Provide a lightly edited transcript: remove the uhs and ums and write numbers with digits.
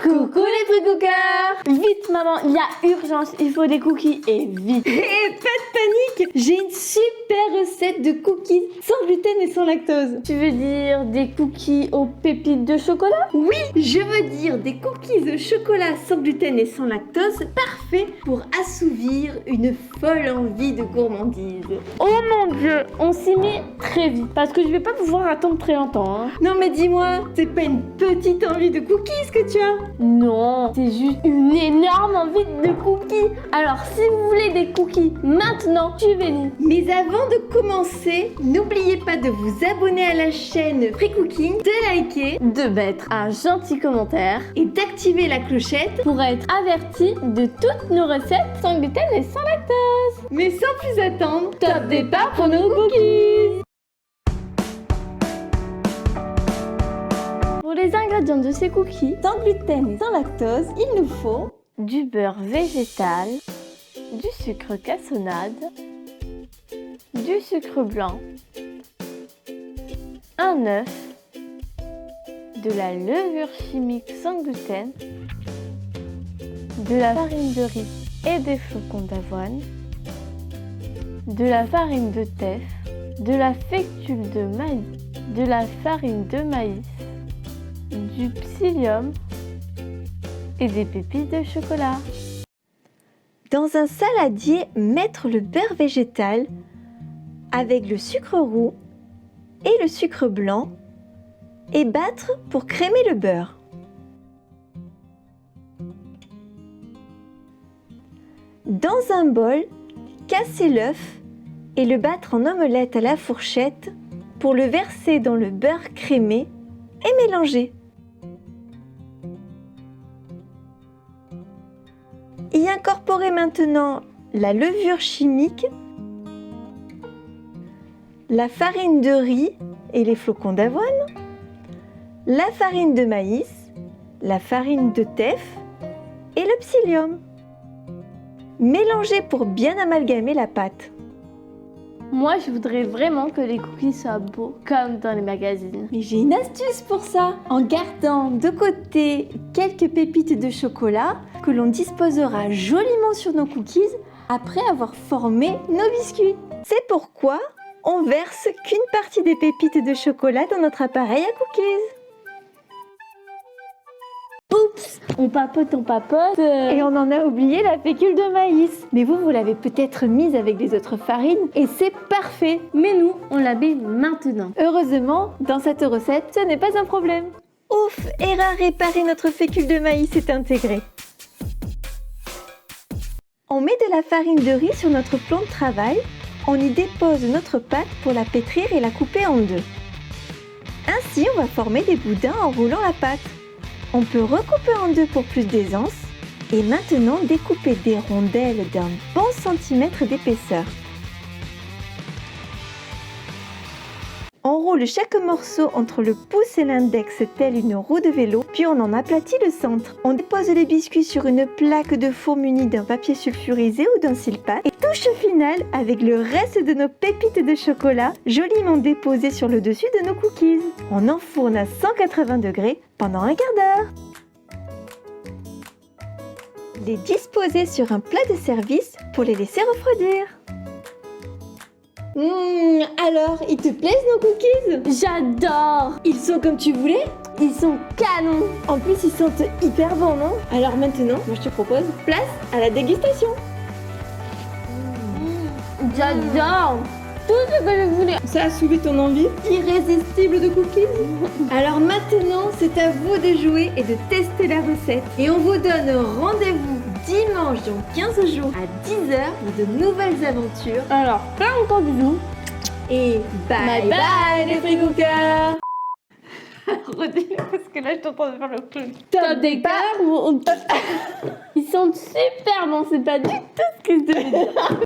Coucou les précookers! Vite maman, il y a urgence, il faut des cookies et vite! Hé, pas de panique! J'ai une super recette de cookies sans gluten et sans lactose. Tu veux dire des cookies aux pépites de chocolat? Oui, je veux dire des cookies au chocolat sans gluten et sans lactose, parfait pour assouvir une folle envie de gourmandise. Oh mon dieu, on s'y met très vite parce que je vais pas pouvoir attendre très longtemps. Hein. Non mais dis-moi, c'est pas une petite envie de cookies que tu as? Non, c'est juste une énorme envie de cookies. Alors si vous voulez des cookies maintenant, suivez-nous. Mais avant de commencer, n'oubliez pas de vous abonner à la chaîne Free Cooking, de liker De mettre un gentil commentaire et d'activer la clochette. pour être averti de toutes nos recettes sans gluten et sans lactose. Mais sans plus attendre, Top départ pour nos cookies. Pour les ingrédients de ces cookies, sans gluten et sans lactose, il nous faut du beurre végétal, du sucre cassonade, du sucre blanc, un œuf, de la levure chimique sans gluten, de la farine de riz et des flocons d'avoine, de la farine de teff, de la fécule de maïs, de la farine de maïs, du psyllium et des pépites de chocolat. dans un saladier mettre le beurre végétal avec le sucre roux et le sucre blanc et battre pour crémer le beurre. Dans un bol, casser l'œuf et le battre en omelette à la fourchette pour le verser dans le beurre crémé et mélanger. Y incorporer maintenant la levure chimique, la farine de riz et les flocons d'avoine, la farine de maïs, la farine de teff et le psyllium. Mélanger pour bien amalgamer la pâte. Moi, je voudrais vraiment que les cookies soient beaux comme dans les magazines. Mais j'ai une astuce pour ça. En gardant de côté quelques pépites de chocolat que l'on disposera joliment sur nos cookies après avoir formé nos biscuits. C'est pourquoi on verse qu'une partie des pépites de chocolat dans notre appareil à cookies. Oups, on papote. Et on en a oublié la fécule de maïs. Mais vous l'avez peut-être mise avec les autres farines et c'est parfait. Mais nous, on la met maintenant. Heureusement, dans cette recette, ce n'est pas un problème. Ouf, erreur réparée, notre fécule de maïs est intégrée. On met de la farine de riz sur notre plan de travail. On y dépose notre pâte pour la pétrir et la couper en deux. Ainsi, on va former des boudins en roulant la pâte. On peut recouper en deux pour plus d'aisance et maintenant découper des rondelles d'un bon centimètre d'épaisseur. On roule chaque morceau entre le pouce et l'index tel une roue de vélo, puis on en aplatit le centre. On dépose les biscuits sur une plaque de four munie d'un papier sulfurisé ou d'un silpat et touche finale avec le reste de nos pépites de chocolat joliment déposées sur le dessus de nos cookies. On enfourne à 180 degrés pendant un quart d'heure. Les disposer sur un plat de service pour les laisser refroidir. Alors, ils te plaisent nos cookies? J'adore. Ils sont comme tu voulais? Ils sont canons. En plus, ils sentent hyper bon, non? Alors maintenant, moi je te propose place à la dégustation. J'adore. Tout ce que je voulais. Ça a soulevé ton envie irrésistible de cookies? Alors maintenant, c'est à vous de jouer et de tester la recette. Et on vous donne rendez-vous dimanche dans 15 jours à 10h pour de nouvelles aventures. Alors, plein de bisous. Et bye bye les free cookers. Redis-le parce que là je t'entends faire le truc. Top départ. Ils sont super bons, c'est pas du tout ce que je devais dire.